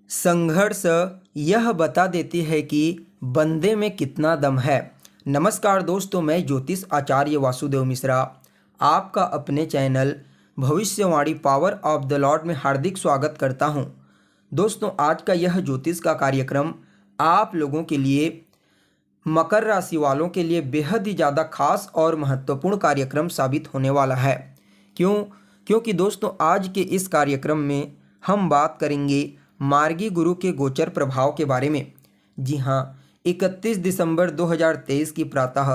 संघर्ष यह बता देती है कि बंदे में कितना दम है। नमस्कार दोस्तों, मैं ज्योतिष आचार्य वासुदेव मिश्रा आपका अपने चैनल भविष्यवाणी पावर ऑफ द लॉर्ड में हार्दिक स्वागत करता हूं। दोस्तों, आज का यह ज्योतिष का कार्यक्रम आप लोगों के लिए, मकर राशि वालों के लिए बेहद ही ज़्यादा खास और महत्वपूर्ण कार्यक्रम साबित होने वाला है। क्योंकि दोस्तों, आज के इस कार्यक्रम में हम बात करेंगे मार्गी गुरु के गोचर प्रभाव के बारे में। जी हाँ, 31 दिसंबर 2023 की प्रातः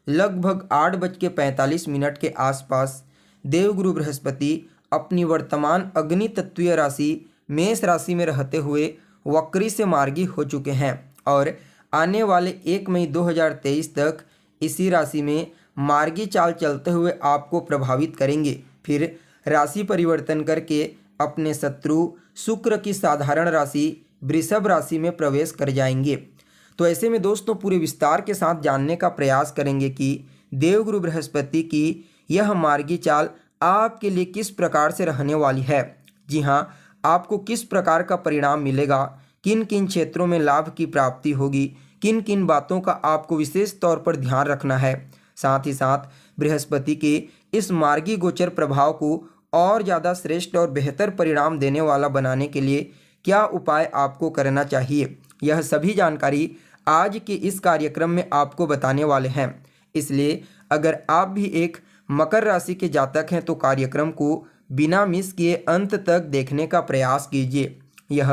लगभग 8:45 के आसपास देवगुरु बृहस्पति अपनी वर्तमान अग्नि तत्वीय राशि मेष राशि में रहते हुए वक्री से मार्गी हो चुके हैं और आने वाले 1 मई 2023 तक इसी राशि में मार्गी चाल चलते हुए आपको प्रभावित करेंगे। फिर राशि परिवर्तन करके अपने शत्रु शुक्र की साधारण राशि वृषभ राशि में प्रवेश कर जाएंगे। तो ऐसे में दोस्तों, पूरे विस्तार के साथ जानने का प्रयास करेंगे कि देवगुरु बृहस्पति की यह मार्गी चाल आपके लिए किस प्रकार से रहने वाली है। जी हाँ, आपको किस प्रकार का परिणाम मिलेगा, किन किन क्षेत्रों में लाभ की प्राप्ति होगी, किन किन बातों का आपको विशेष तौर पर ध्यान रखना है। साथ ही साथ बृहस्पति के इस मार्गी गोचर प्रभाव को और ज़्यादा श्रेष्ठ और बेहतर परिणाम देने वाला बनाने के लिए क्या उपाय आपको करना चाहिए, यह सभी जानकारी आज के इस कार्यक्रम में आपको बताने वाले हैं। इसलिए अगर आप भी एक मकर राशि के जातक हैं तो कार्यक्रम को बिना मिस किए अंत तक देखने का प्रयास कीजिए, यह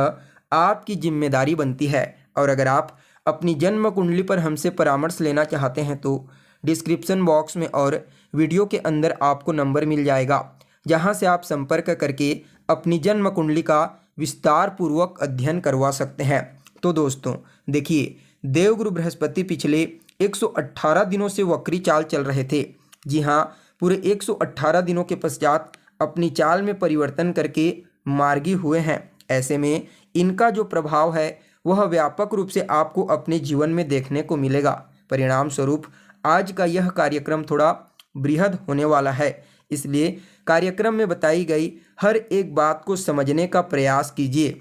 आपकी जिम्मेदारी बनती है। और अगर आप अपनी जन्म कुंडली पर हमसे परामर्श लेना चाहते हैं तो डिस्क्रिप्शन बॉक्स में और वीडियो के अंदर आपको नंबर मिल जाएगा, जहां से आप संपर्क करके अपनी जन्म कुंडली का विस्तार पूर्वक अध्ययन करवा सकते हैं। तो दोस्तों देखिए, देवगुरु बृहस्पति पिछले 118 दिनों से वक्री चाल चल रहे थे। जी हाँ, पूरे 118 दिनों के पश्चात अपनी चाल में परिवर्तन करके मार्गी हुए हैं। ऐसे में इनका जो प्रभाव है वह व्यापक रूप से आपको अपने जीवन में देखने को मिलेगा। परिणाम स्वरूप आज का यह कार्यक्रम थोड़ा बृहद होने वाला है, इसलिए कार्यक्रम में बताई गई हर एक बात को समझने का प्रयास कीजिए।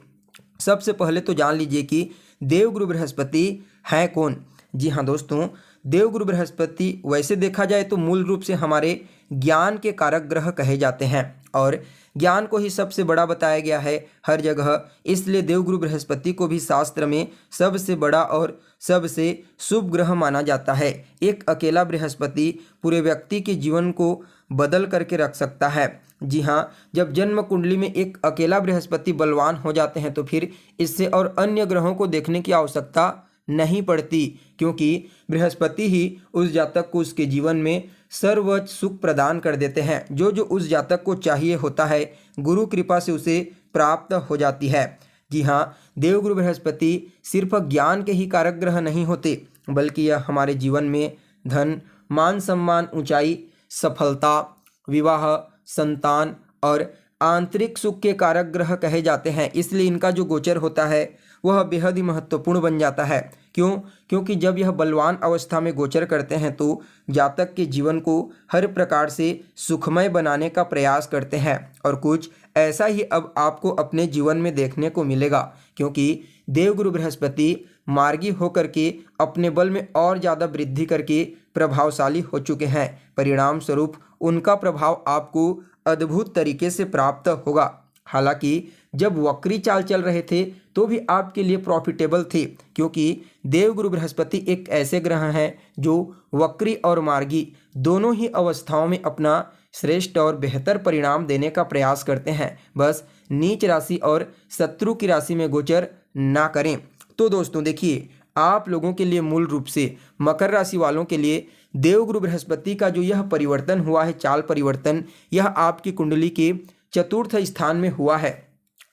सबसे पहले तो जान लीजिए कि देवगुरु बृहस्पति हैं कौन। जी हाँ दोस्तों, देवगुरु बृहस्पति वैसे देखा जाए तो मूल रूप से हमारे ज्ञान के कारक ग्रह कहे जाते हैं और ज्ञान को ही सबसे बड़ा बताया गया है हर जगह। इसलिए देवगुरु बृहस्पति को भी शास्त्र में सबसे बड़ा और सबसे शुभ ग्रह माना जाता है। एक अकेला बृहस्पति पूरे व्यक्ति के जीवन को बदल करके रख सकता है। जी हाँ, जब जन्म कुंडली में एक अकेला बृहस्पति बलवान हो जाते हैं तो फिर इससे और अन्य ग्रहों को देखने की आवश्यकता नहीं पड़ती, क्योंकि बृहस्पति ही उस जातक को उसके जीवन में सर्वोच्च सुख प्रदान कर देते हैं। जो उस जातक को चाहिए होता है गुरु कृपा से उसे प्राप्त हो जाती है। जी हाँ, देवगुरु बृहस्पति सिर्फ ज्ञान के ही कारक ग्रह नहीं होते, बल्कि यह हमारे जीवन में धन, मान सम्मान, ऊंचाई, सफलता, विवाह, संतान और आंतरिक सुख के कारक ग्रह कहे जाते हैं। इसलिए इनका जो गोचर होता है वह बेहद ही महत्वपूर्ण बन जाता है। क्योंकि जब यह बलवान अवस्था में गोचर करते हैं तो जातक के जीवन को हर प्रकार से सुखमय बनाने का प्रयास करते हैं। और कुछ ऐसा ही अब आपको अपने जीवन में देखने को मिलेगा, क्योंकि देवगुरु बृहस्पति मार्गी होकर के अपने बल में और ज़्यादा वृद्धि करके प्रभावशाली हो चुके हैं। परिणाम स्वरूप उनका प्रभाव आपको अद्भुत तरीके से प्राप्त होगा। हालांकि जब वक्री चाल चल रहे थे तो भी आपके लिए प्रॉफिटेबल थे, क्योंकि देवगुरु बृहस्पति एक ऐसे ग्रह हैं जो वक्री और मार्गी दोनों ही अवस्थाओं में अपना श्रेष्ठ और बेहतर परिणाम देने का प्रयास करते हैं। बस नीच राशि और शत्रु की राशि में गोचर ना करें। तो दोस्तों देखिए, आप लोगों के लिए मूल रूप से मकर राशि वालों के लिए देवगुरु बृहस्पति का जो यह परिवर्तन हुआ है, चाल परिवर्तन, यह आपकी कुंडली के चतुर्थ स्थान में हुआ है।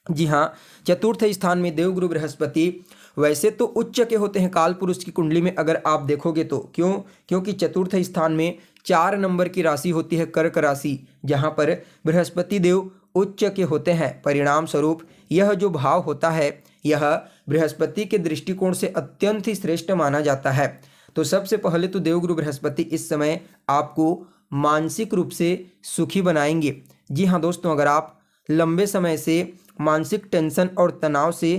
जी हाँ, चतुर्थ स्थान में देवगुरु बृहस्पति वैसे तो उच्च के होते हैं काल पुरुष की कुंडली में, अगर आप देखोगे तो। क्योंकि चतुर्थ स्थान में 4 नंबर की राशि होती है कर्क राशि, जहाँ पर बृहस्पति देव उच्च के होते हैं। परिणाम स्वरूप यह जो भाव होता है यह बृहस्पति के दृष्टिकोण से अत्यंत ही श्रेष्ठ माना जाता है। तो सबसे पहले तो देवगुरु बृहस्पति इस समय आपको मानसिक रूप से सुखी बनाएंगे। जी हाँ दोस्तों, अगर आप लंबे समय से मानसिक टेंशन और तनाव से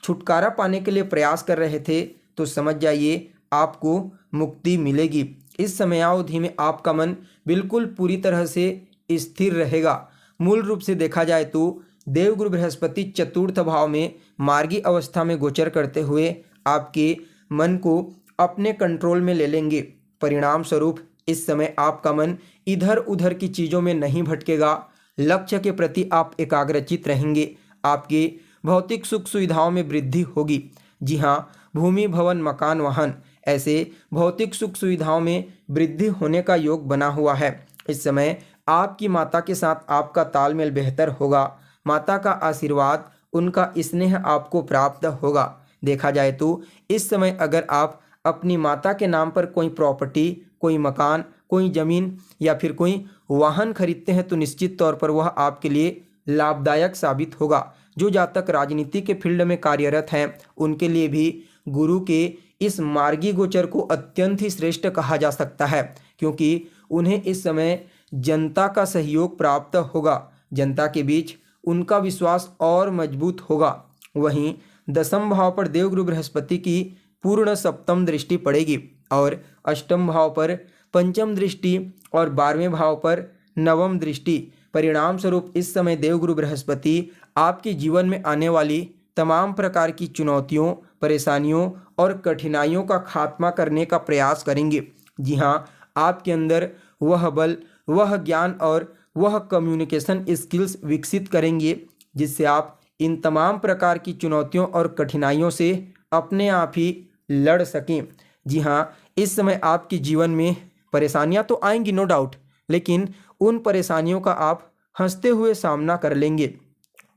छुटकारा पाने के लिए प्रयास कर रहे थे तो समझ जाइए आपको मुक्ति मिलेगी। इस समयावधि में आपका मन बिल्कुल पूरी तरह से स्थिर रहेगा। मूल रूप से देखा जाए तो देवगुरु बृहस्पति चतुर्थ भाव में मार्गी अवस्था में गोचर करते हुए आपके मन को अपने कंट्रोल में ले लेंगे। परिणाम स्वरूप इस समय आपका मन इधर उधर की चीज़ों में नहीं भटकेगा। लक्ष्य के प्रति आप एकाग्रचित रहेंगे। आपके भौतिक सुख सुविधाओं में वृद्धि होगी। जी हाँ, भूमि भवन मकान वाहन ऐसे भौतिक सुख सुविधाओं में वृद्धि होने का योग बना हुआ है। इस समय आपकी माता के साथ आपका तालमेल बेहतर होगा। माता का आशीर्वाद, उनका स्नेह आपको प्राप्त होगा। देखा जाए तो इस समय अगर आप अपनी माता के नाम पर कोई प्रॉपर्टी, कोई मकान, कोई ज़मीन या फिर कोई वाहन खरीदते हैं तो निश्चित तौर पर वह आपके लिए लाभदायक साबित होगा। जो जातक राजनीति के फील्ड में कार्यरत हैं उनके लिए भी गुरु के इस मार्गी गोचर को अत्यंत ही श्रेष्ठ कहा जा सकता है, क्योंकि उन्हें इस समय जनता का सहयोग प्राप्त होगा। जनता के बीच उनका विश्वास और मजबूत होगा। वहीं दसम भाव पर देवगुरु बृहस्पति की पूर्ण सप्तम दृष्टि पड़ेगी और अष्टम भाव पर पंचम दृष्टि और 12वें भाव पर नवम दृष्टि। परिणाम स्वरूप इस समय देवगुरु बृहस्पति आपके जीवन में आने वाली तमाम प्रकार की चुनौतियों, परेशानियों और कठिनाइयों का खात्मा करने का प्रयास करेंगे। जी हाँ, आपके अंदर वह बल, वह ज्ञान और वह कम्युनिकेशन स्किल्स विकसित करेंगे जिससे आप इन तमाम प्रकार की चुनौतियों और कठिनाइयों से अपने आप ही लड़ सकें। जी हाँ, इस समय आपके जीवन में परेशानियां तो आएंगी नो डाउट, लेकिन उन परेशानियों का आप हंसते हुए सामना कर लेंगे।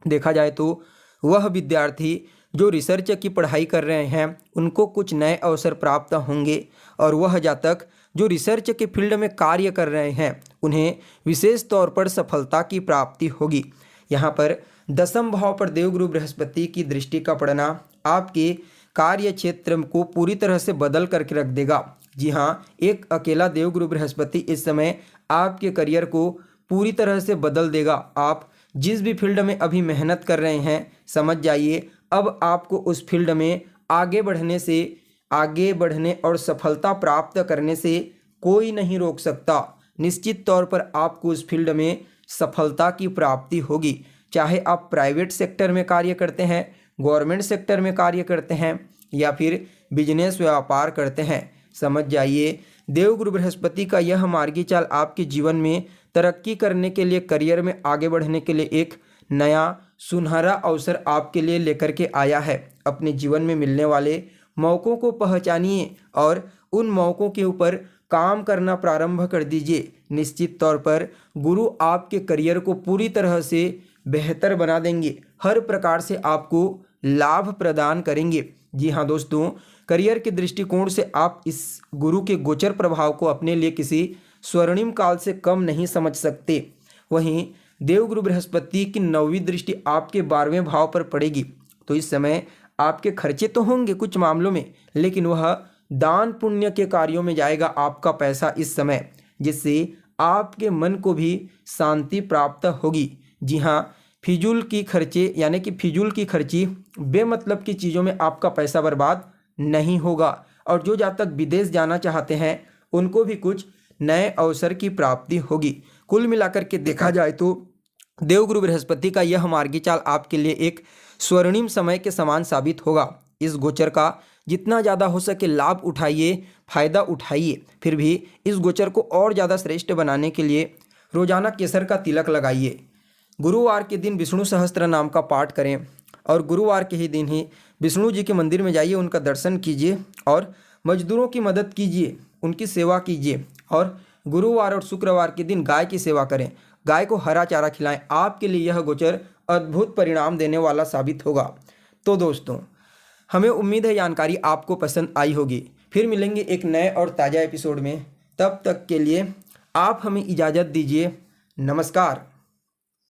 देखा जाए तो वह विद्यार्थी जो रिसर्च की पढ़ाई कर रहे हैं उनको कुछ नए अवसर प्राप्त होंगे और वह जातक जो रिसर्च के फील्ड में कार्य कर रहे हैं उन्हें विशेष तौर पर सफलता की प्राप्ति होगी। यहाँ पर दसम भाव पर देवगुरु बृहस्पति की दृष्टि का पड़ना आपके कार्य क्षेत्र को पूरी तरह से बदल करके रख देगा। जी हाँ, एक अकेला देवगुरु बृहस्पति इस समय आपके करियर को पूरी तरह से बदल देगा। आप जिस भी फील्ड में अभी मेहनत कर रहे हैं समझ जाइए अब आपको उस फील्ड में आगे बढ़ने और सफलता प्राप्त करने से कोई नहीं रोक सकता। निश्चित तौर पर आपको उस फील्ड में सफलता की प्राप्ति होगी। चाहे आप प्राइवेट सेक्टर में कार्य करते हैं, गवर्नमेंट सेक्टर में कार्य करते हैं या फिर बिजनेस व्यापार करते हैं, समझ जाइए देवगुरु बृहस्पति का यह मार्गी चाल आपके जीवन में तरक्की करने के लिए, करियर में आगे बढ़ने के लिए एक नया सुनहरा अवसर आपके लिए लेकर के आया है। अपने जीवन में मिलने वाले मौक़ों को पहचानिए और उन मौक़ों के ऊपर काम करना प्रारंभ कर दीजिए। निश्चित तौर पर गुरु आपके करियर को पूरी तरह से बेहतर बना देंगे, हर प्रकार से आपको लाभ प्रदान करेंगे। जी हाँ दोस्तों, करियर के दृष्टिकोण से आप इस गुरु के गोचर प्रभाव को अपने लिए किसी स्वर्णिम काल से कम नहीं समझ सकते। वहीं देवगुरु बृहस्पति की 9वीं दृष्टि आपके 12वें भाव पर पड़ेगी तो इस समय आपके खर्चे तो होंगे कुछ मामलों में, लेकिन वह दान पुण्य के कार्यों में जाएगा आपका पैसा इस समय, जिससे आपके मन को भी शांति प्राप्त होगी। जी हाँ, फिजूल की खर्चे यानी कि फिजूल की खर्ची, बेमतलब की चीज़ों में आपका पैसा बर्बाद नहीं होगा। और जो जातक विदेश जाना चाहते हैं उनको भी कुछ नए अवसर की प्राप्ति होगी। कुल मिलाकर के देखा जाए तो देवगुरु बृहस्पति का यह मार्गी चाल आपके लिए एक स्वर्णिम समय के समान साबित होगा। इस गोचर का जितना ज़्यादा हो सके लाभ उठाइए, फ़ायदा उठाइए। फिर भी इस गोचर को और ज़्यादा श्रेष्ठ बनाने के लिए रोजाना केसर का तिलक लगाइए। गुरुवार के दिन विष्णु सहस्त्र नाम का पाठ करें और गुरुवार के ही दिन ही विष्णु जी के मंदिर में जाइए, उनका दर्शन कीजिए और मजदूरों की मदद कीजिए, उनकी सेवा कीजिए। और गुरुवार और शुक्रवार के दिन गाय की सेवा करें, गाय को हरा चारा खिलाएं। आपके लिए यह गोचर अद्भुत परिणाम देने वाला साबित होगा। तो दोस्तों, हमें उम्मीद है जानकारी आपको पसंद आई होगी। फिर मिलेंगे एक नए और ताज़ा एपिसोड में। तब तक के लिए आप हमें इजाज़त दीजिए। नमस्कार।